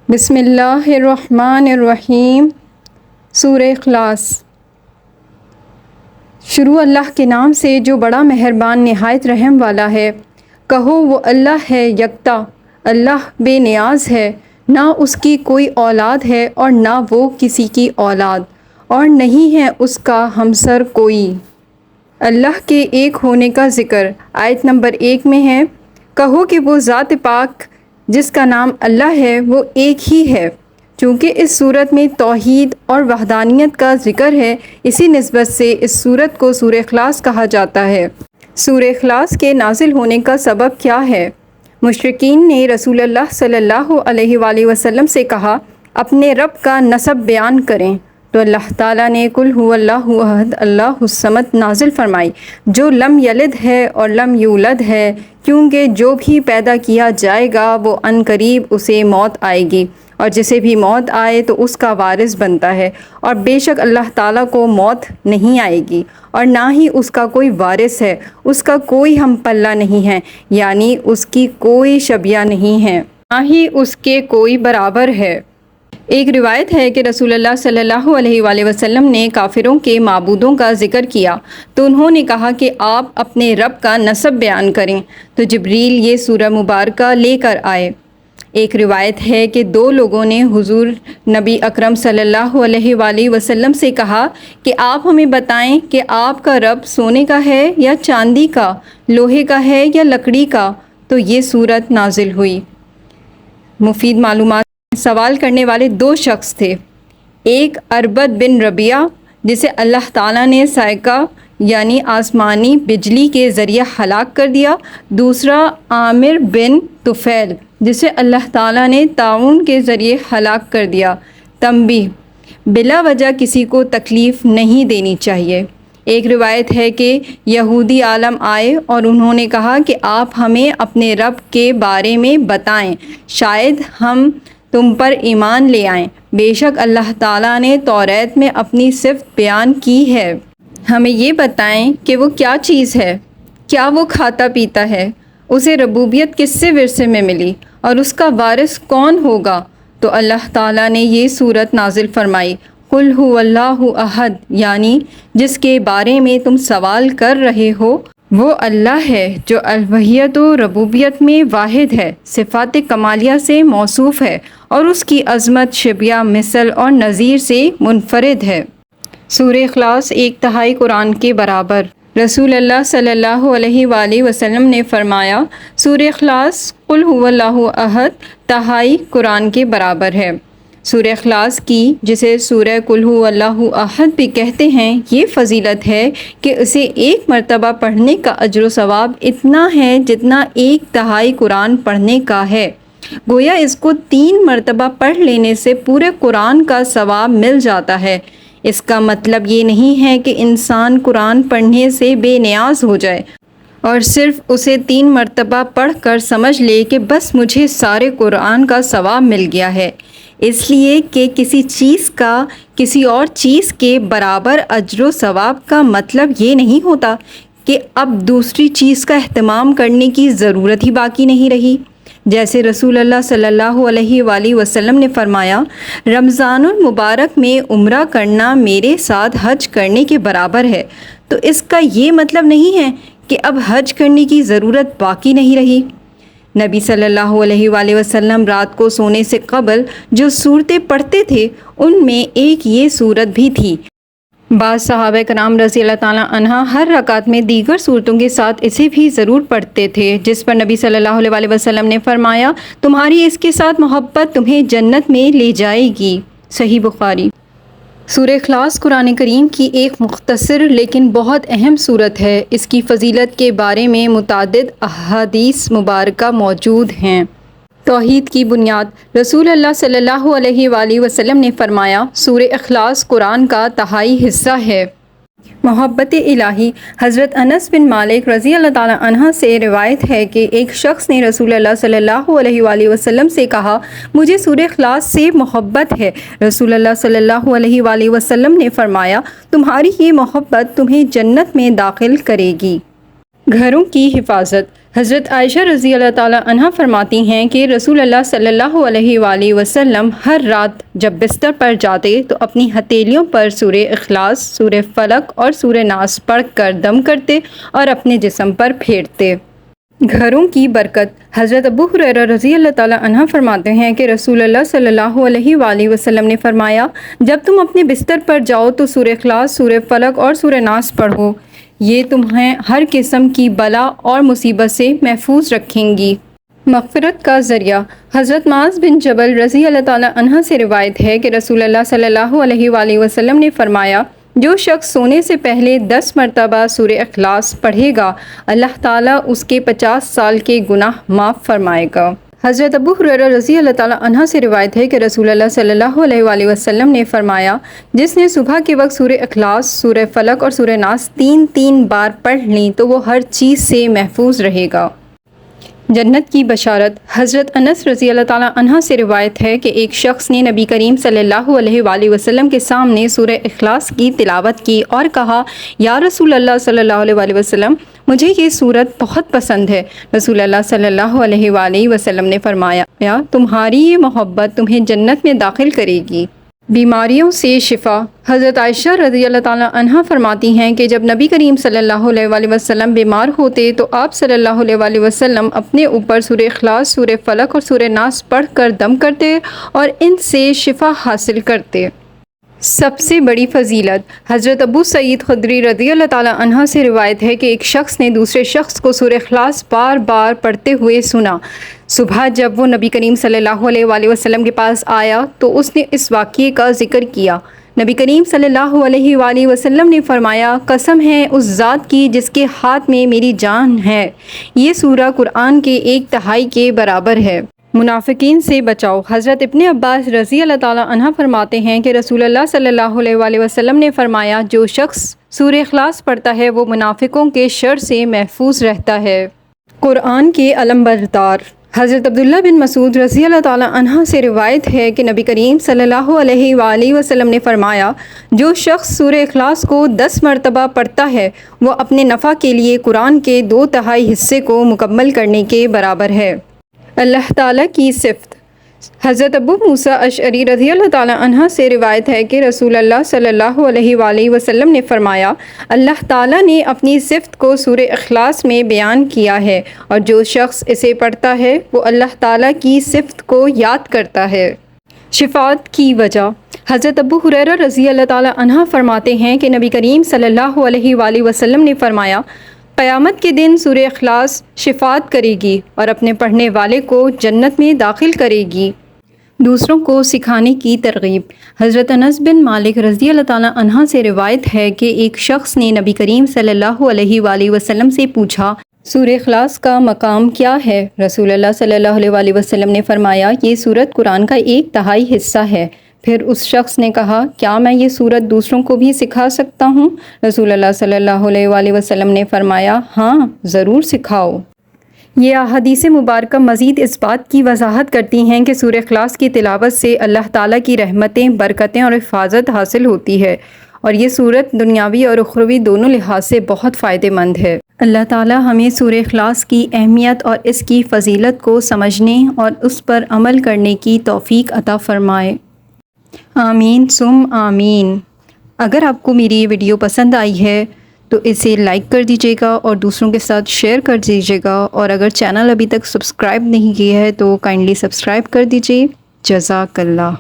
بسم اللہ الرحمن الرحیم۔ سورہ اخلاص۔ شروع اللہ کے نام سے جو بڑا مہربان نہایت رحم والا ہے۔ کہو وہ اللہ ہے یکتا، اللہ بے نیاز ہے، نہ اس کی کوئی اولاد ہے اور نہ وہ کسی کی اولاد، اور نہیں ہے اس کا ہمسر کوئی۔ اللہ کے ایک ہونے کا ذکر آیت نمبر 1 میں ہے۔ کہو کہ وہ ذات پاک جس کا نام اللہ ہے وہ ایک ہی ہے۔ چونکہ اس صورت میں توحید اور وحدانیت کا ذکر ہے، اسی نسبت سے اس صورت کو سورہ اخلاص کہا جاتا ہے۔ سورہ اخلاص کے نازل ہونے کا سبب کیا ہے؟ مشرکین نے رسول اللہ صلی اللہ علیہ وآلہ وسلم سے کہا اپنے رب کا نسب بیان کریں، تو اللہ تعالیٰ نے قل هو اللہ احد اللہ الصمد نازل فرمائی، جو لم یلد ہے اور لم یولد ہے، کیونکہ جو بھی پیدا کیا جائے گا وہ عن قریب اسے موت آئے گی، اور جسے بھی موت آئے تو اس کا وارث بنتا ہے، اور بے شک اللہ تعالیٰ کو موت نہیں آئے گی اور نہ ہی اس کا کوئی وارث ہے، اس کا کوئی ہم پلہ نہیں ہے، یعنی اس کی کوئی شبیہ نہیں ہے، نہ ہی اس کے کوئی برابر ہے۔ ایک روایت ہے کہ رسول اللہ صلی اللہ علیہ وآلہ وسلم نے کافروں کے معبودوں کا ذکر کیا تو انہوں نے کہا کہ آپ اپنے رب کا نسب بیان کریں، تو جبریل یہ سورہ مبارکہ لے کر آئے۔ ایک روایت ہے کہ 2 لوگوں نے حضور نبی اکرم صلی اللہ علیہ وآلہ وسلم سے کہا کہ آپ ہمیں بتائیں کہ آپ کا رب سونے کا ہے یا چاندی کا، لوہے کا ہے یا لکڑی کا، تو یہ صورت نازل ہوئی۔ مفید معلومات۔ سوال کرنے والے 2 شخص تھے، ایک اربد بن ربیعہ جسے اللہ تعالیٰ نے صاعقہ یعنی آسمانی بجلی کے ذریعے ہلاک کر دیا، دوسرا عامر بن طفیل جسے اللہ تعالیٰ نے طاعون کے ذریعے ہلاک کر دیا۔ تنبیہ: بلا وجہ کسی کو تکلیف نہیں دینی چاہیے۔ ایک روایت ہے کہ یہودی عالم آئے اور انہوں نے کہا کہ آپ ہمیں اپنے رب کے بارے میں بتائیں، شاید ہم تم پر ایمان لے آئیں۔ بے شک اللہ تعالیٰ نے توریت میں اپنی صفت بیان کی ہے۔ ہمیں یہ بتائیں کہ وہ کیا چیز ہے، کیا وہ کھاتا پیتا ہے، اسے ربوبیت کس سے ورثے میں ملی اور اس کا وارث کون ہوگا؟ تو اللہ تعالیٰ نے یہ صورت نازل فرمائی، قل هو اللہ احد، یعنی جس کے بارے میں تم سوال کر رہے ہو وہ اللہ ہے جو الوہیت و ربوبیت میں واحد ہے، صفات کمالیہ سے موصوف ہے اور اس کی عظمت شبیہ مثل اور نظیر سے منفرد ہے۔ سورہ اخلاص 1/3 قرآن کے برابر۔ رسول اللہ صلی اللہ علیہ وآلہ وسلم نے فرمایا سورہ اخلاص قل هو اللہ احد 1/3 قرآن کے برابر ہے۔ سورہ اخلاص کی، جسے سورہ قل هو اللہ احد بھی کہتے ہیں، یہ فضیلت ہے کہ اسے ایک مرتبہ پڑھنے کا اجر و ثواب اتنا ہے جتنا 1/3 قرآن پڑھنے کا ہے۔ گویا اس کو 3 مرتبہ پڑھ لینے سے پورے قرآن کا ثواب مل جاتا ہے۔ اس کا مطلب یہ نہیں ہے کہ انسان قرآن پڑھنے سے بے نیاز ہو جائے اور صرف اسے 3 مرتبہ پڑھ کر سمجھ لے کہ بس مجھے سارے قرآن کا ثواب مل گیا ہے، اس لیے کہ کسی چیز کا کسی اور چیز کے برابر اجر و ثواب کا مطلب یہ نہیں ہوتا کہ اب دوسری چیز کا اہتمام کرنے کی ضرورت ہی باقی نہیں رہی۔ جیسے رسول اللہ صلی اللہ علیہ وآلہ وسلم نے فرمایا رمضان المبارک میں عمرہ کرنا میرے ساتھ حج کرنے کے برابر ہے، تو اس کا یہ مطلب نہیں ہے کہ اب حج کرنے کی ضرورت باقی نہیں رہی۔ نبی صلی اللہ علیہ وآلہ وسلم رات کو سونے سے قبل جو صورتیں پڑھتے تھے ان میں ایک یہ صورت بھی تھی۔ بعض صحابہ کرام رضی اللہ تعالیٰ عنہ ہر رکعت میں دیگر صورتوں کے ساتھ اسے بھی ضرور پڑھتے تھے، جس پر نبی صلی اللہ علیہ وآلہ وسلم نے فرمایا تمہاری اس کے ساتھ محبت تمہیں جنت میں لے جائے گی۔ صحیح بخاری۔ سورہ اخلاص قرآن کریم کی ایک مختصر لیکن بہت اہم صورت ہے۔ اس کی فضیلت کے بارے میں متعدد احادیث مبارکہ موجود ہیں۔ توحید کی بنیاد۔ رسول اللہ صلی اللہ علیہ وآلہ وسلم نے فرمایا سورہ اخلاص قرآن کا 1/3 حصہ ہے۔ محبت الہی۔ حضرت انس بن مالک رضی اللہ تعالیٰ عنہ سے روایت ہے کہ ایک شخص نے رسول اللہ صلی اللہ علیہ وآلہ وسلم سے کہا مجھے سورہ اخلاص سے محبت ہے۔ رسول اللہ صلی اللہ علیہ وآلہ وسلم نے فرمایا تمہاری یہ محبت تمہیں جنت میں داخل کرے گی۔ گھروں کی حفاظت۔ حضرت عائشہ رضی اللہ تعالی عنہا فرماتی ہیں کہ رسول اللہ صلی اللہ علیہ وآلہ وسلم ہر رات جب بستر پر جاتے تو اپنی ہتھیلیوں پر سورہ اخلاص، سورہ فلق اور سورہ ناس پڑھ کر دم کرتے اور اپنے جسم پر پھیرتے۔ گھروں کی برکت۔ حضرت ابو ہریرہ رضی اللہ تعالی عنہ فرماتے ہیں کہ رسول اللہ صلی اللہ علیہ وآلہ وسلم نے فرمایا، جب تم اپنے بستر پر جاؤ تو سورہ اخلاص، سورہ فلق اور سورہ ناس پڑھو، یہ تمہیں ہر قسم کی بلا اور مصیبت سے محفوظ رکھیں گی۔ مغفرت کا ذریعہ۔ حضرت معاذ بن جبل رضی اللہ تعالی عنہ سے روایت ہے کہ رسول اللہ صلی اللہ علیہ وآلہ وسلم نے فرمایا، جو شخص سونے سے پہلے 10 مرتبہ سورہ اخلاص پڑھے گا، اللہ تعالیٰ اس کے 50 سال کے گناہ معاف فرمائے گا۔ حضرت ابو ہریرہ رضی اللہ تعالی عنہ سے روایت ہے کہ رسول اللہ صلی اللہ علیہ وآلہ وسلم نے فرمایا، جس نے صبح کے وقت سورہ اخلاص، سورہ فلق اور سورہ ناس 3 بار پڑھ لیں تو وہ ہر چیز سے محفوظ رہے گا۔ جنت کی بشارت۔ حضرت انس رضی اللہ تعالی عنہ سے روایت ہے کہ ایک شخص نے نبی کریم صلی اللہ علیہ وآلہ وسلم کے سامنے سورہ اخلاص کی تلاوت کی اور کہا، یا رسول اللہ صلی اللہ علیہ وآلہ وسلم، مجھے یہ سورت بہت پسند ہے۔ رسول اللہ صلی اللہ علیہ وآلہ وسلم نے فرمایا، تمہاری یہ محبت تمہیں جنت میں داخل کرے گی۔ بیماریوں سے شفا۔ حضرت عائشہ رضی اللہ تعالی عنہ فرماتی ہیں کہ جب نبی کریم صلی اللہ علیہ وآلہ وسلم بیمار ہوتے تو آپ صلی اللہ علیہ وآلہ وسلم اپنے اوپر سورہ اخلاص، سورہ فلق اور سورہ ناس پڑھ کر دم کرتے اور ان سے شفا حاصل کرتے۔ سب سے بڑی فضیلت۔ حضرت ابو سعید خدری رضی اللہ تعالی عنہ سے روایت ہے کہ ایک شخص نے دوسرے شخص کو سورہ اخلاص بار بار پڑھتے ہوئے سنا۔ صبح جب وہ نبی کریم صلی اللہ علیہ وآلہ وسلم کے پاس آیا تو اس نے اس واقعے کا ذکر کیا۔ نبی کریم صلی اللہ علیہ وآلہ وسلم نے فرمایا، قسم ہے اس ذات کی جس کے ہاتھ میں میری جان ہے، یہ سورہ قرآن کے 1/3 کے برابر ہے۔ منافقین سے بچاؤ۔ حضرت ابن عباس رضی اللہ تعالی عنہ فرماتے ہیں کہ رسول اللہ صلی اللہ علیہ وآلہ وسلم نے فرمایا، جو شخص سورہ اخلاص پڑھتا ہے وہ منافقوں کے شر سے محفوظ رہتا ہے۔ قرآن کے علمبردار۔ حضرت عبداللہ بن مسعود رضی اللہ تعالی عنہ سے روایت ہے کہ نبی کریم صلی اللہ علیہ وآلہ وسلم نے فرمایا، جو شخص سورہ اخلاص کو 10 مرتبہ پڑھتا ہے وہ اپنے نفع کے لیے قرآن کے 2/3 حصے کو مکمل کرنے کے برابر ہے۔ اللہ تعالیٰ کی صفت۔ حضرت ابو موسیٰ اشعری رضی اللہ تعالی عنہ سے روایت ہے کہ رسول اللہ صلی اللہ علیہ وآلہ وسلم نے فرمایا، اللہ تعالیٰ نے اپنی صفت کو سورہ اخلاص میں بیان کیا ہے اور جو شخص اسے پڑھتا ہے وہ اللہ تعالیٰ کی صفت کو یاد کرتا ہے۔ شفاعت کی وجہ۔ حضرت ابو ہریرہ رضی اللہ تعالی عنہ فرماتے ہیں کہ نبی کریم صلی اللہ علیہ وآلہ وسلم نے فرمایا، قیامت کے دن سورہ اخلاص شفاعت کرے گی اور اپنے پڑھنے والے کو جنت میں داخل کرے گی۔ دوسروں کو سکھانے کی ترغیب۔ حضرت انس بن مالک رضی اللہ تعالی عنہ سے روایت ہے کہ ایک شخص نے نبی کریم صلی اللہ علیہ وآلہ وسلم سے پوچھا، سورہ اخلاص کا مقام کیا ہے؟ رسول اللہ صلی اللہ علیہ وآلہ وسلم نے فرمایا، یہ سورت قرآن کا 1/3 حصہ ہے۔ پھر اس شخص نے کہا، کیا میں یہ سورت دوسروں کو بھی سکھا سکتا ہوں؟ رسول اللہ صلی اللہ علیہ وآلہ وسلم نے فرمایا، ہاں ضرور سکھاؤ۔ یہ احادیث مبارکہ مزید اس بات کی وضاحت کرتی ہیں کہ سورہ اخلاص کی تلاوت سے اللہ تعالیٰ کی رحمتیں، برکتیں اور حفاظت حاصل ہوتی ہے، اور یہ سورت دنیاوی اور اخروی دونوں لحاظ سے بہت فائدہ مند ہے۔ اللہ تعالیٰ ہمیں سورہ اخلاص کی اہمیت اور اس کی فضیلت کو سمجھنے اور اس پر عمل کرنے کی توفیق عطا فرمائے۔ آمین ثم آمین۔ اگر آپ کو میری یہ ویڈیو پسند آئی ہے تو اسے لائک کر دیجیے گا اور دوسروں کے ساتھ شیئر کر دیجیے گا، اور اگر چینل ابھی تک سبسکرائب نہیں کیا ہے تو کائنڈلی سبسکرائب کر دیجیے۔ جزاک اللہ۔